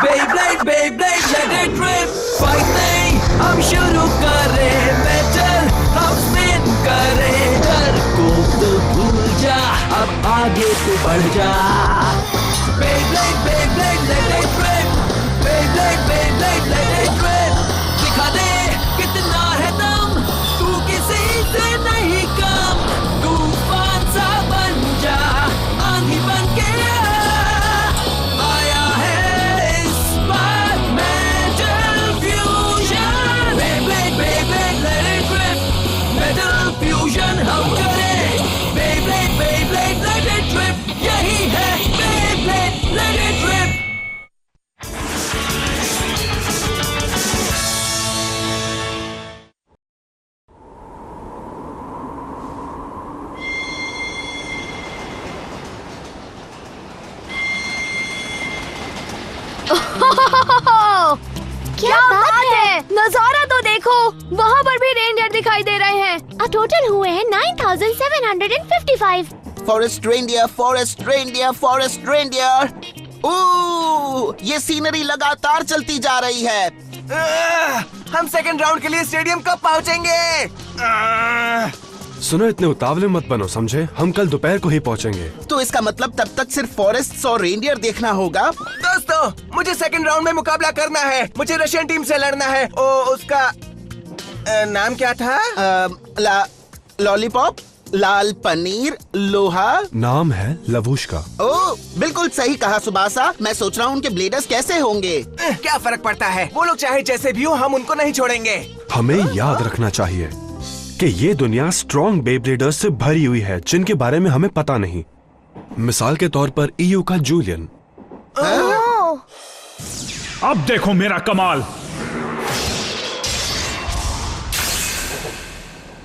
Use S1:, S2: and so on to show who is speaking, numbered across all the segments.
S1: Beyblade, Beyblade, let it rip. Fight नहीं, हम शुरू करें मेटल, हम स्पिन करें डर को तो भूल जा, अब आगे तो बढ़ जा. Beyblade, Beyblade, let it rip. Beyblade, Beyblade, let it rip. दिखा दे कितना है दम, तू किसी से नहीं कम. तूफान सा बन जा, आंधी बन के आया है इस बार metal fusion. Beyblade, Beyblade, let it rip. Metal fusion हम करें. Beyblade, Beyblade, let it rip. यही है Beyblade, let it rip.
S2: क्या बात है, नजारा तो देखो, वहाँ पर भी रेनडियर दिखाई दे रहे हैं. टोटल हुए हैं 9,755.
S3: Forest reindeer, forest reindeer, forest reindeer. ओह, ये सीनरी लगातार चलती जा रही है.
S4: हम सेकंड राउंड के लिए स्टेडियम कब पहुंचेंगे?
S5: सुनो, इतने उतावले मत बनो, समझे? हम कल दोपहर को ही पहुंचेंगे.
S3: तो इसका मतलब तब तक सिर्फ फॉरेस्ट और रेंडियर देखना होगा.
S4: दोस्तों, मुझे सेकंड राउंड में मुकाबला करना है. मुझे रशियन टीम से लड़ना है. उसका नाम क्या था?
S3: लॉलीपॉप, लाल पनीर, लोहा.
S5: नाम है लवुशका.
S3: ओह, बिल्कुल सही कहा सुबासा. मैं सोच रहा हूँ उनके ब्लेडर्स कैसे होंगे.
S4: क्या फर्क पड़ता है, वो लोग चाहे जैसे भी हो, हम उनको नहीं छोड़ेंगे.
S5: हमें याद रखना चाहिए कि ये दुनिया स्ट्रॉन्ग बेब्लेडर्स से भरी हुई है जिनके बारे में हमें पता नहीं. मिसाल के तौर पर ईयू का जूलियन.
S6: अब देखो मेरा कमाल.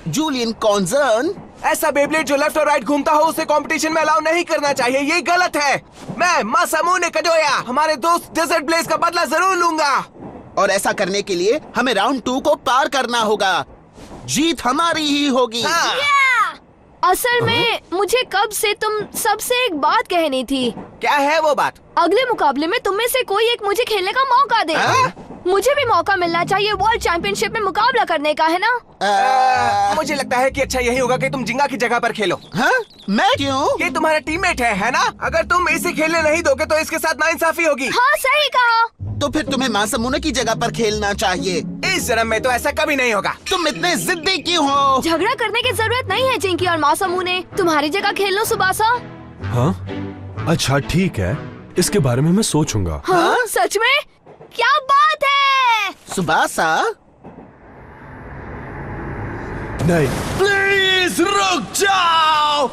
S3: जूलियन कॉन्जर्न.
S4: ऐसा बेब्लेड जो लेफ्ट और राइट घूमता हो उसे कंपटीशन में अलाउ नहीं करना चाहिए. ये गलत है. मैं मासामुने कजोया, हमारे दोस्त डेजर्ट ब्लेज का बदला जरूर लूंगा.
S3: और ऐसा करने के लिए हमें राउंड 2 को पार करना होगा. जीत हमारी ही होगी.
S2: असल में मुझे कब से तुम सबसे एक बात कहनी थी.
S4: क्या है वो बात?
S2: अगले मुकाबले में तुम में से कोई एक मुझे खेलने का मौका दे. मुझे भी मौका मिलना चाहिए वर्ल्ड चैंपियनशिप में मुकाबला करने का, है ना?
S4: मुझे लगता है कि अच्छा यही होगा कि तुम जिंगा की जगह पर खेलो.
S3: हाँ? मैं क्यों?
S4: ये तुम्हारा टीममेट है ना? अगर तुम इसे खेलने नहीं दोगे तो इसके साथ नाइंसाफी होगी.
S2: हाँ, सही कहा.
S3: तो फिर तुम्हें मासामुने की जगह पर खेलना चाहिए.
S4: इस जन्म में तो ऐसा कभी नहीं होगा.
S3: तुम इतने जिद्दी क्यों हो?
S2: झगड़ा करने की जरूरत नहीं है चिंकी और मासामुने. तुम्हारी जगह खेल लो सुबासा.
S5: हाँ, अच्छा ठीक है, इसके बारे में मैं सोचूंगा.
S2: हाँ? सच में? क्या बात है.
S3: सुबासा,
S5: नहीं,
S1: प्लीज रुक जाओ.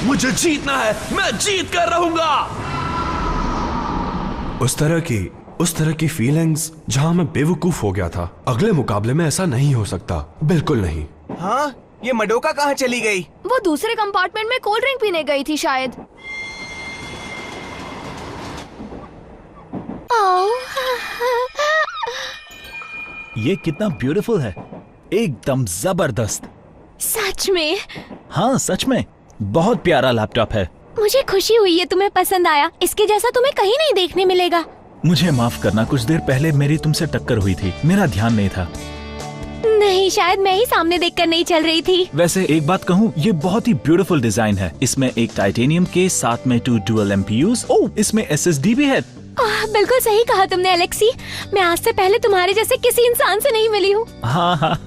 S1: मुझे जीतना है, मैं जीत कर रहूंगा.
S5: उस तरह की फीलिंग्स जहाँ मैं बेवकूफ हो गया था. अगले मुकाबले में ऐसा नहीं हो सकता, बिल्कुल नहीं.
S4: हाँ? ये मडोका कहाँ चली गई?
S2: वो दूसरे कंपार्टमेंट में कोल्ड ड्रिंक पीने गई थी शायद.
S6: ये कितना ब्यूटीफुल है, एकदम जबरदस्त.
S2: सच में?
S6: हाँ सच में, बहुत प्यारा लैपटॉप है.
S2: मुझे खुशी हुई है तुम्हें पसंद आया. इसके जैसा तुम्हें कहीं नहीं देखने मिलेगा.
S6: मुझे माफ करना, कुछ देर पहले मेरी तुमसे टक्कर हुई थी, मेरा ध्यान नहीं था.
S2: नहीं, शायद मैं ही सामने देखकर नहीं चल रही थी.
S6: वैसे एक बात कहूँ, ये बहुत ही ब्यूटीफुल डिजाइन है. इसमें एक टाइटेनियम के साथ में 2 डुअल MPUs. ओह, इसमें SSD भी है.
S2: बिल्कुल सही कहा तुमने एलेक्सी. मैं आज से पहले तुम्हारे जैसे किसी इंसान से नहीं मिली हूँ.
S6: हाँ.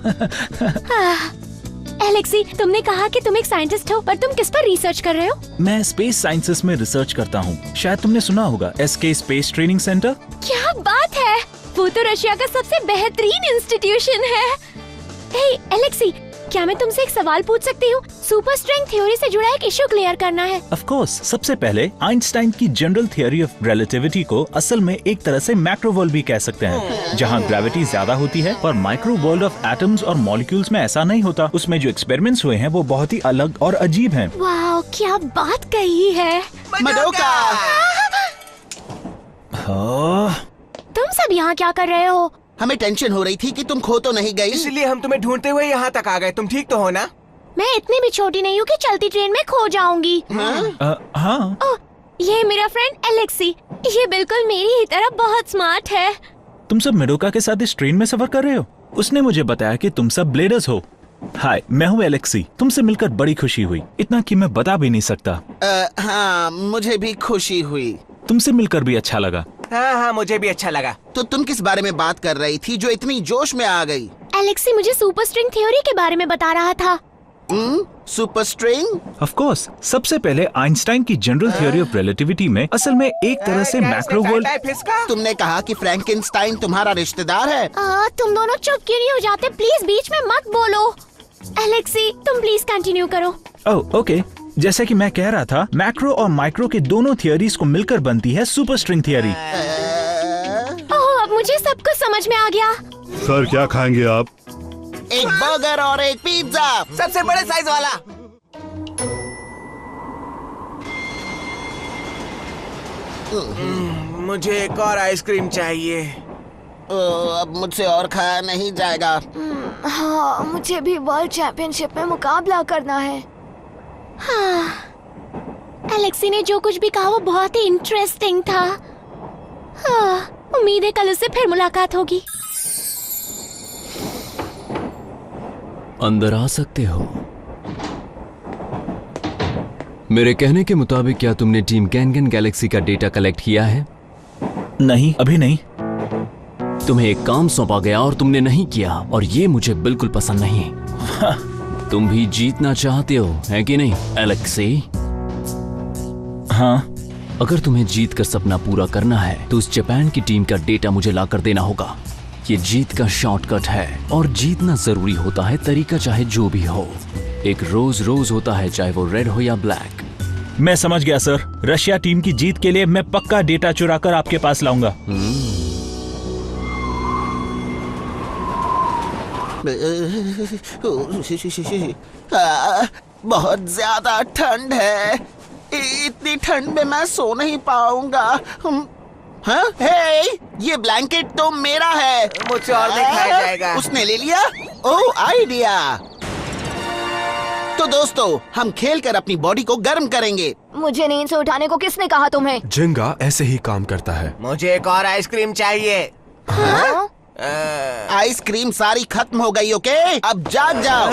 S2: एलेक्सी, तुमने कहा कि तुम एक साइंटिस्ट हो, पर तुम किस पर रिसर्च कर रहे हो?
S6: मैं स्पेस साइंसेस में रिसर्च करता हूँ. शायद तुमने सुना होगा SK स्पेस ट्रेनिंग सेंटर.
S2: क्या बात है, वो तो रशिया का सबसे बेहतरीन इंस्टीट्यूशन है. हे एलेक्सी, क्या मैं तुमसे एक सवाल पूछ सकती हूँ? सुपर स्ट्रेंथ थ्योरी से जुड़ा एक इशू क्लियर करना है.
S6: Of course. सबसे पहले आइंस्टाइन की जनरल थ्योरी ऑफ रिलेटिविटी को असल में एक तरह से मैक्रो वर्ल्ड भी कह सकते हैं, जहाँ ग्रेविटी ज्यादा होती है. पर माइक्रो वर्ल्ड ऑफ एटम्स और मॉलिक्यूल्स में ऐसा नहीं होता. उसमें जो एक्सपेरिमेंट्स हुए हैं वो बहुत ही अलग और अजीब हैं.
S2: वाह, क्या बात कही है.
S3: मडोका.
S2: तुम सब यहाँ क्या कर रहे हो?
S3: हमें टेंशन हो रही थी कि तुम खो तो नहीं गई.
S4: इसलिए हम तुम्हें ढूंढते हुए यहाँ तक आ गए. तुम ठीक तो हो ना?
S2: मैं इतनी भी छोटी नहीं हूँ कि चलती ट्रेन में खो जाऊंगी.
S6: हाँ.
S2: ये मेरा फ्रेंड एलेक्सी, ये बिल्कुल मेरी ही तरह बहुत स्मार्ट है।
S6: तुम सब मिडोका के साथ इस ट्रेन में सफर कर रहे हो? उसने मुझे बताया कि तुम सब ब्लेडर्स हो। हाय, मैं हूँ एलेक्सी। तुमसे मिलकर बड़ी खुशी हुई, इतना कि मैं बता भी नहीं सकता।
S3: हाँ, मुझे भी खुशी हुई।
S6: तुमसे मिलकर भी अच्छा लगा।
S4: हाँ, मुझे भी अच्छा लगा।
S3: तो तुम किस बारे में बात कर रही थी जो इतनी जोश में आ गई?
S2: एलेक्सी मुझे सुपर स्ट्रिंग थ्योरी के बारे में बता रहा था।
S3: Super string?
S6: ऑफ कोर्स, सबसे पहले आइंस्टाइन की जनरल थ्योरी ऑफ रिलेटिविटी में असल में एक तरह से मैक्रो वर्ल्ड।
S3: तुमने कहा कि फ्रैंकेनस्टाइन तुम्हारा रिश्तेदार है।
S2: तुम दोनों चुप क्यों नहीं हो जाते? प्लीज बीच में मत बोलो। एलेक्सी तुम प्लीज कंटिन्यू करो।
S6: ओह ओके, जैसे कि मैं कह रहा था, मैक्रो और माइक्रो के दोनों थियोरीज को मिलकर बनती है सुपर स्ट्रिंग थियोरी।
S2: ओह, अब मुझे सब कुछ समझ में आ गया।
S7: सर क्या खाएंगे आप?
S3: एक बर्गर और एक पिज्जा।
S4: सबसे बड़े साइज वाला। मुझे एक और आइसक्रीम चाहिए।
S3: अब मुझसे और खाया नहीं जाएगा।
S2: हाँ, मुझे भी वर्ल्ड चैंपियनशिप में मुकाबला करना है। हाँ, एलेक्सी ने जो कुछ भी कहा वो बहुत ही इंटरेस्टिंग था। हाँ, उम्मीद है कल उससे फिर मुलाकात होगी।
S1: अंदर आ सकते हो। मेरे कहने के मुताबिक क्या तुमने टीम गैंगन गैलेक्सी का डेटा कलेक्ट किया है?
S6: नहीं, अभी नहीं।
S1: तुम्हें एक काम सौंपा गया और तुमने नहीं किया, और ये मुझे बिल्कुल पसंद नहीं। तुम भी जीतना चाहते हो, है कि नहीं एलेक्सी?
S6: हाँ।
S1: अगर तुम्हें जीत कर सपना पूरा करना है तो उस जापान की टीम का डेटा मुझे लाकर देना होगा। ये जीत का शॉर्टकट है, और जीतना जरूरी होता है, तरीका चाहे जो भी हो। एक रोज होता है, चाहे वो रेड हो या ब्लैक।
S6: मैं समझ गया सर। रशिया टीम की जीत के लिए मैं पक्का डेटा चुरा कर आपके पास लाऊंगा।
S3: बहुत ज्यादा ठंड है। इतनी ठंड में मैं सो नहीं पाऊंगा। हाँ? हे, ये ब्लैंकेट तो मेरा है।
S4: मुझसे और नहीं खाया जाएगा।
S3: उसने ले लिया। ओह, आइडिया। तो दोस्तों, हम खेलकर अपनी बॉडी को गर्म करेंगे।
S2: मुझे नींद से उठाने को किसने कहा तुम्हें?
S5: जिंगा ऐसे ही काम करता है।
S4: मुझे एक और आइसक्रीम चाहिए।
S2: हाँ?
S3: आइसक्रीम सारी खत्म हो गई। ओके, अब जाग जाओ।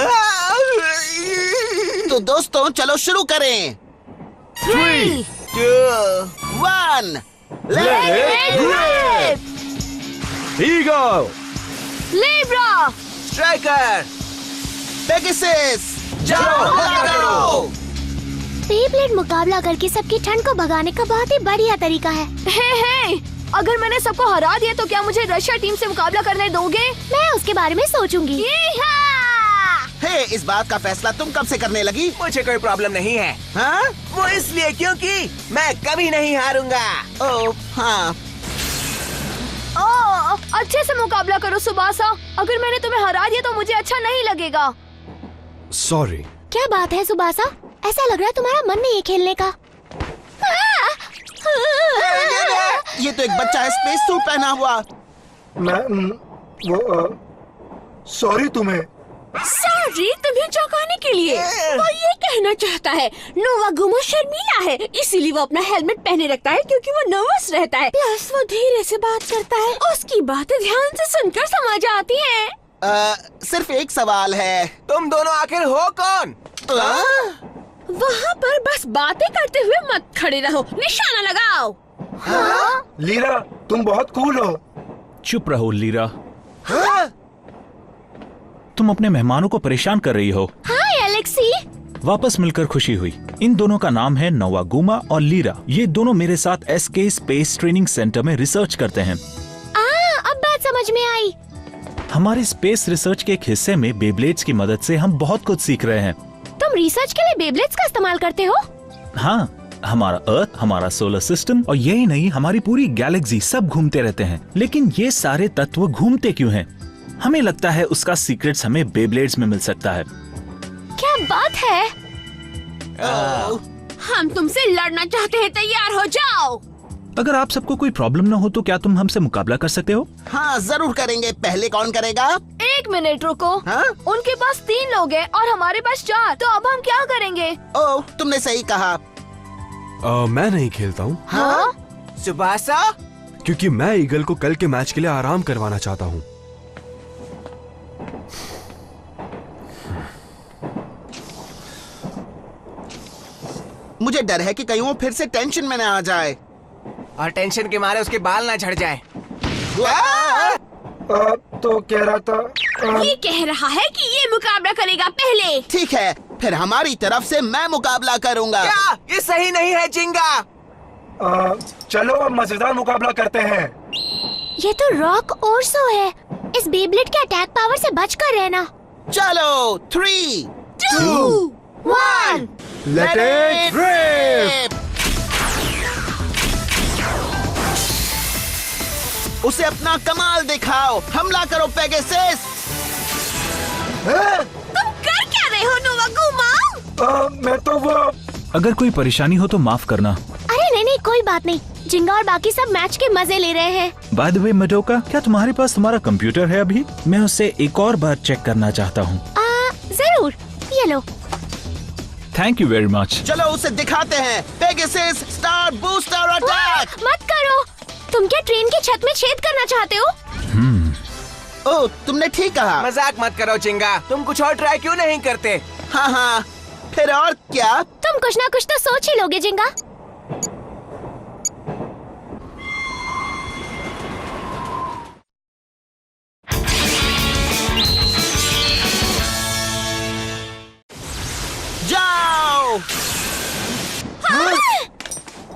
S3: तो दोस्तों, चलो शुरू करें।
S2: 3,
S4: 2,
S3: 1
S5: ईगल,
S2: लिब्रा,
S4: स्ट्राइकर,
S3: पेगासस, जाओ करो।
S2: बेब्लेड मुकाबला करके सबकी ठंड को भगाने का बहुत ही बढ़िया तरीका है। हे, अगर मैंने सबको हरा दिया तो क्या मुझे रशिया टीम से मुकाबला करने दोगे? मैं उसके बारे में सोचूंगी।
S3: हे, इस बात का फैसला तुम कब से करने लगी?
S4: मुझे कोई प्रॉब्लम नहीं है।
S3: हाँ?
S4: वो इसलिए क्योंकि मैं कभी नहीं हारूंगा।
S3: ओह, हाँ।
S2: अच्छे से मुकाबला करो सुबासा। अगर मैंने तुम्हें हरा दिया तो मुझे अच्छा नहीं लगेगा।
S5: सॉरी।
S2: क्या बात है सुबासा? ऐसा लग रहा है तुम्हारा मन नहीं है खेलने का।
S3: ये तो एक बच्चा है, स्पेस सूट पहना हुआ।
S7: सॉरी तुम्हें।
S2: सॉरी तुम्हें चौंकाने के लिए। वो ये कहना चाहता है नोवा गुमो शर्मीला है, इसीलिए वो अपना हेलमेट पहने रखता है क्योंकि वो नर्वस रहता है। प्लस वो धीरे से बात करता है, उसकी बातें ध्यान से सुनकर समझ आती हैं।
S3: सिर्फ एक सवाल है।
S4: तुम दोनों आखिर हो कौन?
S2: वहाँ पर बस बातें करते हुए मत खड़े रहो, निशाना लगाओ।
S3: हाँ?
S7: लीरा, तुम बहुत कूल हो।
S6: चुप रहो लीरा। तुम अपने मेहमानों को परेशान कर रही हो।
S2: हाय एलेक्सी।
S6: वापस मिलकर खुशी हुई। इन दोनों का नाम है नोवागुमा और लीरा। ये दोनों मेरे साथ एसके स्पेस ट्रेनिंग सेंटर में रिसर्च करते हैं।
S2: अब बात समझ में आई।
S6: हमारे स्पेस रिसर्च के एक हिस्से में बेब्लेड्स की मदद से हम बहुत कुछ सीख रहे हैं।
S2: तुम रिसर्च के लिए बेब्लेड्स का इस्तेमाल करते हो?
S6: हाँ, हमारा अर्थ, हमारा सोलर सिस्टम और यही नहीं, हमारी पूरी गैलेक्सी सब घूमते रहते हैं। लेकिन ये सारे तत्व घूमते क्यों हैं? हमें लगता है उसका सीक्रेट्स हमें बेब्लेड्स में मिल सकता है।
S2: क्या बात है? हम तुमसे लड़ना चाहते हैं, तैयार हो जाओ।
S6: अगर आप सबको कोई प्रॉब्लम न हो तो क्या तुम हमसे मुकाबला कर सकते हो?
S3: हाँ, जरूर करेंगे। पहले कौन करेगा?
S2: 1 मिनट रुको।
S3: हाँ?
S2: उनके पास 3 लोग हैं और हमारे पास 4, तो अब हम क्या करेंगे?
S3: ओह, तुमने सही कहा।
S5: मैं नहीं खेलता हूँ
S3: हाँ?
S4: सुभाषा,
S5: क्योंकि मैं ईगल को कल के मैच के लिए आराम करवाना चाहता हूँ।
S3: मुझे डर है कि कहीं वो फिर से टेंशन में न आ जाए।
S4: और टेंशन के मारे उसके बाल ना झड़ जाए।
S7: तो कह रहा था
S2: ये कह रहा है कि ये मुकाबला करेगा पहले।
S3: ठीक है, फिर हमारी तरफ से मैं मुकाबला करूंगा।
S4: क्या ये सही नहीं है जिंगा?
S7: चलो अब मजेदार मुकाबला करते हैं।
S8: ये तो रॉक और सो है। इस बेब्लेड के अटैक पावर से बचकर रहना।
S3: चलो 3,
S2: 2, 1
S5: लेट इट रिप।
S3: उसे अपना कमाल दिखाओ। हमला करो पेगासस।
S2: तुम कर क्या रहे हो नोवा गुमा?
S7: मैं तो वो
S6: अगर कोई परेशानी हो तो माफ करना।
S8: अरे नहीं नहीं कोई बात नहीं। जिंगा और बाकी सब मैच के मजे ले रहे हैं।
S6: बाय द वे मडोका, क्या तुम्हारे पास तुम्हारा कंप्यूटर है अभी? मैं उसे एक और बार चेक करना चाहता हूँ।
S8: जरूर, ये लो।
S6: Thank you very much.
S3: चलो उसे दिखाते हैं। Pegasus star booster attack.
S8: मत करो। तुम क्या ट्रेन की छत में छेद करना चाहते हो?
S3: ओह, तुमने ठीक कहा।
S4: मजाक मत करो जिंगा, तुम कुछ और ट्राई क्यों नहीं करते?
S3: हाँ हाँ, फिर और क्या?
S8: तुम कुछ ना कुछ तो सोच ही लोगे जिंगा।
S3: जाओ।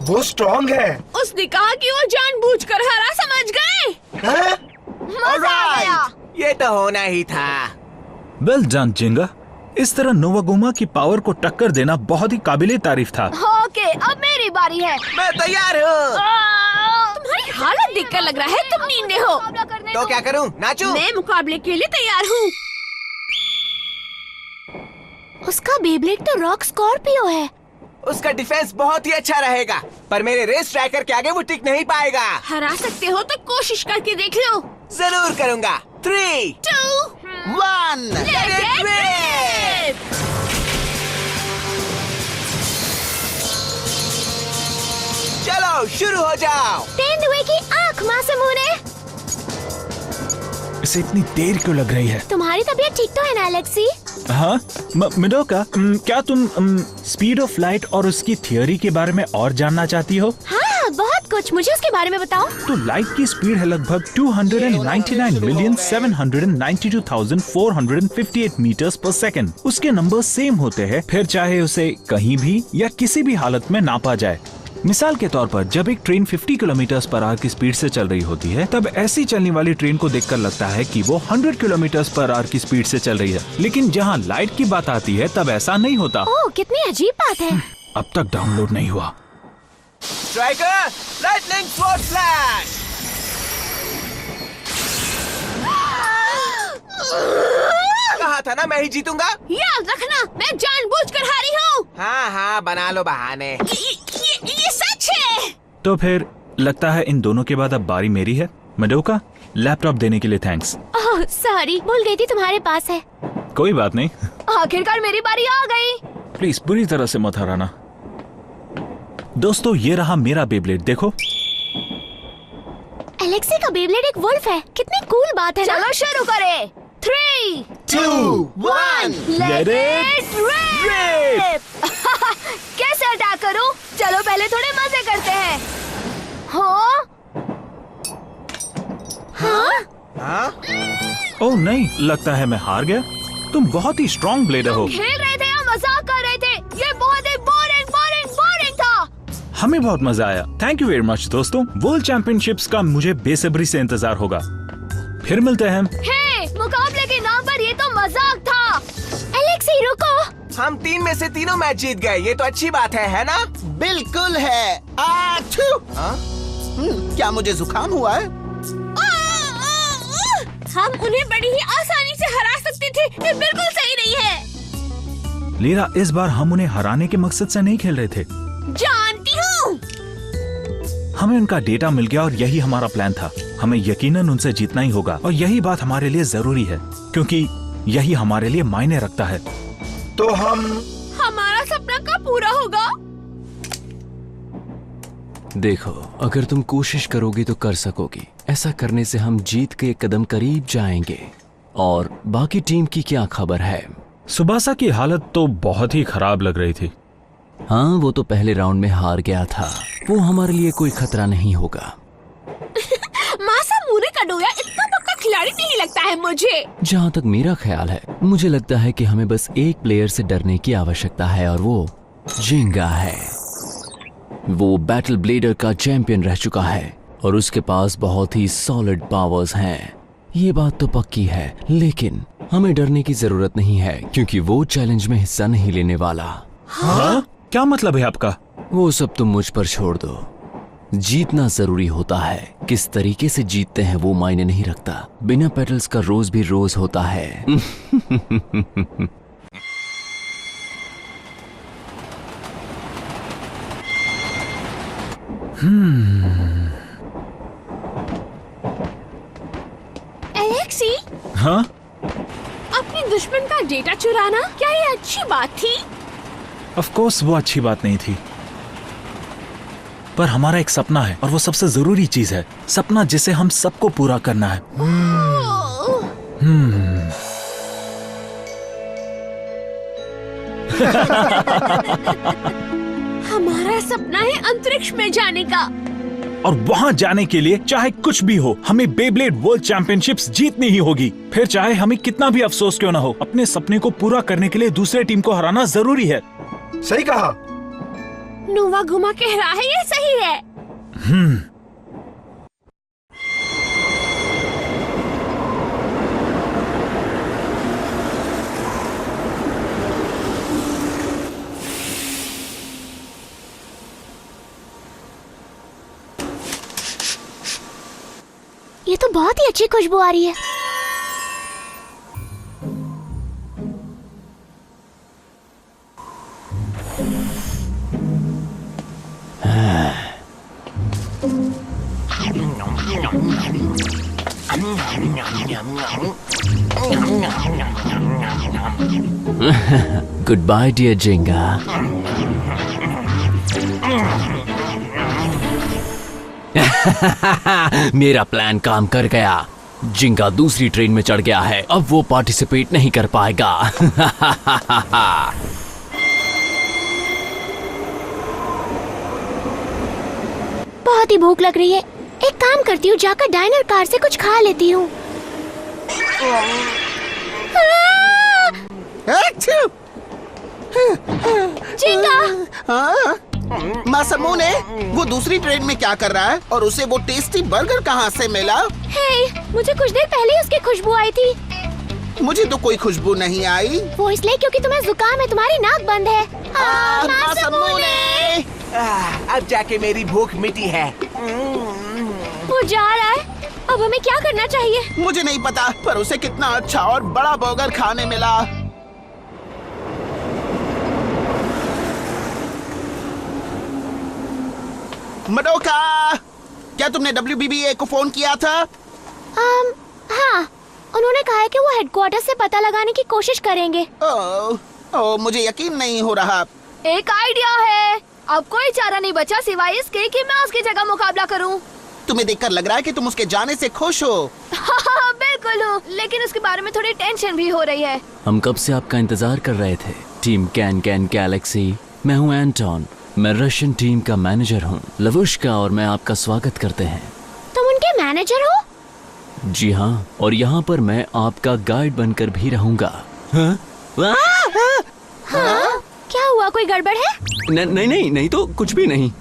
S7: वो स्ट्रॉन्ग है।
S2: उसने कहा कि वो जानबूझकर हारा, समझ गए?
S7: हैं?
S2: मजा आ गया।
S4: ये तो होना ही था।
S6: वेल डन जिंगा। इस तरह नोवागोमा की पावर को टक्कर देना बहुत ही काबिले तारीफ था।
S2: ओके, अब मेरी बारी है।
S4: मैं तैयार हूँ।
S2: तुम्हारी हालत देखकर लग रहा है तुम नींदे हो।
S4: तो क्या करूँ, नाचूं?
S2: मैं मुकाबले के लिए तैयार हूँ।
S8: उसका बेब्लेड तो रॉक स्कॉर्पियो है।
S4: उसका डिफेंस बहुत ही अच्छा रहेगा, पर मेरे रेस ट्रैकर के आगे वो टिक नहीं पाएगा।
S2: हरा सकते हो तो कोशिश करके देख लो।
S4: जरूर करूँगा। 3,
S2: 2,
S3: 1
S2: let it rip!
S4: चलो शुरू हो जाओ।
S8: तेंदुए की आँख मासूमूने।
S6: इसे इतनी देर क्यों लग रही है?
S8: तुम्हारी तबीयत ठीक तो है ना एलेक्सी?
S6: हाँ मिडोका, क्या तुम स्पीड ऑफ लाइट और उसकी थियोरी के बारे में और जानना चाहती हो?
S8: हाँ बहुत कुछ। मुझे उसके बारे में बताओ।
S6: तो लाइट की स्पीड है लगभग 299,792,458 मीटर्स पर सेकंड। उसके नंबर सेम होते हैं, फिर चाहे उसे कहीं भी या किसी भी हालत में नापा जाए। मिसाल के तौर पर जब एक ट्रेन 50 किलोमीटर पर आवर की स्पीड से चल रही होती है, तब ऐसी चलने वाली ट्रेन को देखकर लगता है कि वो 100 किलोमीटर पर आवर की स्पीड से चल रही है। लेकिन जहाँ लाइट की बात आती है तब ऐसा नहीं होता।
S8: ओह कितनी अजीब बात है।
S6: अब तक डाउनलोड नहीं हुआ।
S4: Striker, lightning sword flash. कहा था ना मैं ही जीतूंगा।
S2: याद रखना, मैं जानबूझकर हारी हूँ।
S4: हाँ हाँ, बना लो बहाने।
S2: ये सच है।
S6: तो फिर लगता है इन दोनों के बाद अब बारी मेरी है। मडोका, लैपटॉप देने के लिए थैंक्स।
S8: ओह सॉरी, भूल गई थी तुम्हारे पास है।
S6: कोई बात नहीं।
S2: आखिरकार मेरी बारी आ गई।
S6: प्लीज बुरी तरह से मत हराना। दोस्तों, ये रहा मेरा बेब्लेड, देखो।
S8: एलेक्सी का बेब्लेड एक वुल्फ है। कितनी कूल बात है ना?
S2: चलो शुरू करें। 3,
S3: 2 1
S2: let it rip! कैसे अटैक करूं? चलो पहले थोड़े मजे करते हैं। हाँ?
S4: हाँ?
S6: ओह नहीं, लगता है मैं हार गया। तुम बहुत ही स्ट्रॉन्ग ब्लेडर हो।
S2: खेल रहे थे या मजाक कर रहे थे? ये बहुत ही बोरिंग था।
S6: हमें बहुत मजा आया। थैंक यू वेरी मच दोस्तों। वर्ल्ड चैंपियनशिप्स का मुझे बेसब्री से इंतजार होगा। फिर मिलते हैं।
S2: हे, मुकाबले के नाम पर ये तो मजाक था।
S8: एलेक्सी रुको।
S4: हम 3 में से तीनों मैच जीत गए, ये तो अच्छी बात है ना?
S3: बिल्कुल है। आछू!
S4: हाँ?
S3: क्या मुझे जुकाम हुआ है?
S2: हम उन्हें बड़ी ही आसानी से हरा सकते थे। ये बिल्कुल सही नहीं है।
S6: लीरा, इस बार हम उन्हें हराने के मकसद से नहीं खेल रहे थे।
S2: जानती हूँ।
S6: हमें उनका डेटा मिल गया और यही हमारा प्लान था। हमें यकीनन उनसे जीतना ही होगा और यही बात हमारे लिए जरूरी है, क्योंकि यही हमारे लिए मायने रखता है।
S7: तो हम
S2: हमारा सपना कब पूरा होगा?
S9: देखो, अगर तुम कोशिश करोगी तो कर सकोगी। ऐसा करने से हम जीत के एक कदम करीब जाएंगे। और बाकी टीम की क्या खबर है?
S6: सुबासा की हालत तो बहुत ही खराब लग रही थी।
S9: हाँ, वो तो पहले राउंड में हार गया था। वो हमारे लिए कोई खतरा नहीं होगा।
S2: मासामुने काडोया इतना पक्का खिलाड़ी नहीं लगता है मुझे।
S9: जहाँ तक मेरा ख्याल है, मुझे लगता है कि हमें बस एक प्लेयर से डरने की आवश्यकता है और वो जिंगा है। वो बैटल ब्लेडर का चैंपियन रह चुका है और उसके पास बहुत ही सॉलिड पावर्स हैं। ये बात तो पक्की है, लेकिन हमें डरने की जरूरत नहीं है क्योंकि वो चैलेंज में हिस्सा नहीं लेने वाला।
S6: हाँ? क्या मतलब है आपका?
S9: वो सब तुम मुझ पर छोड़ दो। जीतना जरूरी होता है, किस तरीके से जीतते हैं वो मायने नहीं रखता। बिना पेटल्स का रोज भी रोज होता है।
S2: एलेक्सी,
S6: हाँ?
S2: अपने दुश्मन का डेटा चुराना, क्या ये अच्छी बात थी?
S6: ऑफ कोर्स वो अच्छी बात नहीं थी, पर हमारा एक सपना है और वो सबसे जरूरी चीज है। सपना जिसे हम सबको पूरा करना है।
S2: हमारा सपना है अंतरिक्ष में जाने का।
S6: और वहां जाने के लिए चाहे कुछ भी हो, हमें बेब्लेड वर्ल्ड चैंपियनशिप्स जीतनी ही होगी। फिर चाहे हमें कितना भी अफसोस क्यों ना हो, अपने सपने को पूरा करने के लिए दूसरे टीम को हराना जरूरी है।
S7: सही कहा।
S2: नोवा गुमा कह रहा है, ये सही है।
S8: ये तो बहुत ही अच्छी खुशबू आ रही है।
S9: गुड बाय डियर जिंगा। मेरा प्लान काम कर गया। जिंगा दूसरी ट्रेन में चढ़ गया है, अब वो पार्टिसिपेट नहीं कर पाएगा।
S8: बहुत ही भूख लग रही है। एक काम करती हूँ, जाकर डाइनर कार से कुछ खा लेती हूँ।
S3: जिंगा! मासामुने, वो दूसरी ट्रेन में क्या कर रहा है और उसे वो टेस्टी बर्गर कहाँ से मिला?
S8: हे, मुझे कुछ देर पहले उसकी खुशबू आई थी।
S3: मुझे तो कोई खुशबू नहीं आई।
S8: वो इसलिए क्योंकि तुम्हें जुकाम है, तुम्हारी नाक बंद है।
S3: मासामुने!
S4: अब जाके मेरी भूख मिटी है।
S2: वो जा रहा है, अब हमें क्या करना चाहिए?
S3: मुझे नहीं पता, पर उसे कितना अच्छा और बड़ा बर्गर खाने मिला। मडोका, क्या तुमने WBBA को फोन किया था?
S8: हाँ, उन्होंने कहा है कि वो हेडक्वार्टर से पता लगाने की कोशिश करेंगे।
S3: ओह, मुझे यकीन नहीं हो रहा।
S2: एक आइडिया है। अब कोई चारा नहीं बचा सिवाय इसके कि मैं उसकी जगह मुकाबला करूं।
S3: तुम्हें देखकर लग रहा है कि तुम उसके जाने से खुश हो।
S2: हाँ, बिल्कुल हूँ, लेकिन उसके बारे में थोड़ी टेंशन भी हो रही है।
S9: हम कब से आपका इंतजार कर रहे थे। टीम कैन गैलेक्सी, मैं हूँ एंटोन। मैं रशियन टीम का मैनेजर हूँ लवुश्का, और मैं आपका स्वागत करते हैं।
S8: तुम उनके मैनेजर हो?
S9: जी हाँ, और यहाँ पर मैं आपका गाइड बनकर भी रहूंगा। हाँ?
S8: हाँ? क्या हुआ, कोई गड़बड़ है?
S9: नहीं तो कुछ भी नहीं।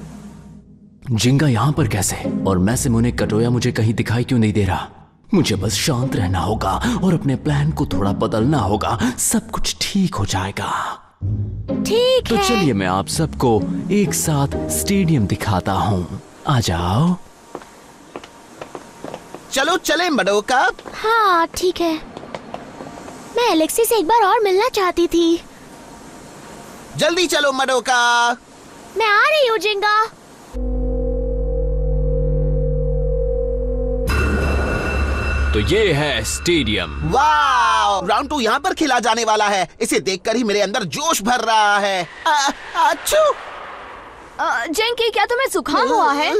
S9: जिंगा यहाँ पर कैसे? और मैसामुने काडोया मुझे कहीं दिखाई क्यों नहीं दे रहा? मुझे बस शांत रहना होगा और अपने प्लान को थोड़ा बदलना होगा। सब कुछ ठीक हो जाएगा।
S8: ठीक
S9: तो
S8: है।
S9: चलिए मैं आप सबको एक साथ स्टेडियम दिखाता हूँ। आ जाओ।
S3: चलो चले मडोका।
S8: हाँ ठीक है। मैं एलेक्सी से एक बार और मिलना चाहती थी।
S3: जल्दी चलो मडोका।
S8: मैं आ रही हूँ जिंगा।
S9: तो ये है स्टेडियम।
S3: वाह, राउंड 2 यहाँ पर खेला जाने वाला है। इसे देखकर ही मेरे अंदर जोश भर रहा है। अच्छू।
S2: जेंकी, क्या तुम्हें जुकाम हुआ है?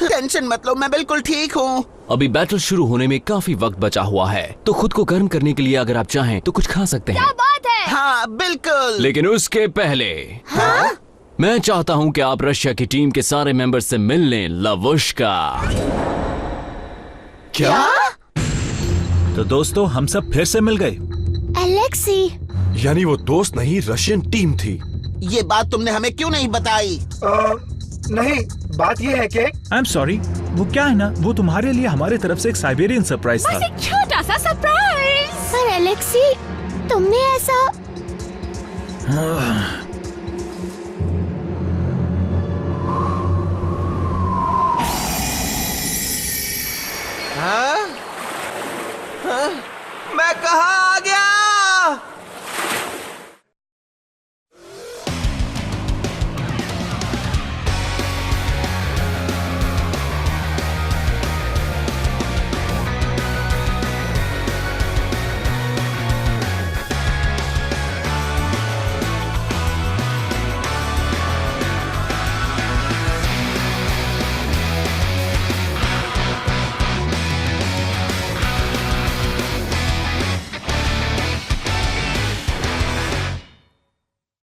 S3: टेंशन मत लो, मैं बिल्कुल ठीक हूँ।
S9: अभी बैटल शुरू होने में काफी वक्त बचा हुआ है, तो खुद को गर्म करने के लिए अगर आप चाहें तो कुछ खा सकते हैं।
S2: क्या बात है?
S3: हाँ बिल्कुल।
S9: लेकिन उसके पहले मैं चाहता हूं कि आप रशिया की टीम के सारे मेंबर से मिल लें। लवुश्का।
S3: क्या?
S6: तो दोस्तों, हम सब फिर से मिल गए।
S8: एलेक्सी,
S5: यानी वो दोस्त नहीं, रशियन टीम थी।
S3: ये बात तुमने हमें क्यों नहीं बताई?
S7: नहीं, बात ये है कि
S6: आई एम सॉरी, वो क्या है ना, वो तुम्हारे लिए हमारे तरफ से एक साइबेरियन सरप्राइज था।
S2: बस एक छोटा सा सरप्राइज।
S8: पर एलेक्सी, तुमने ऐसा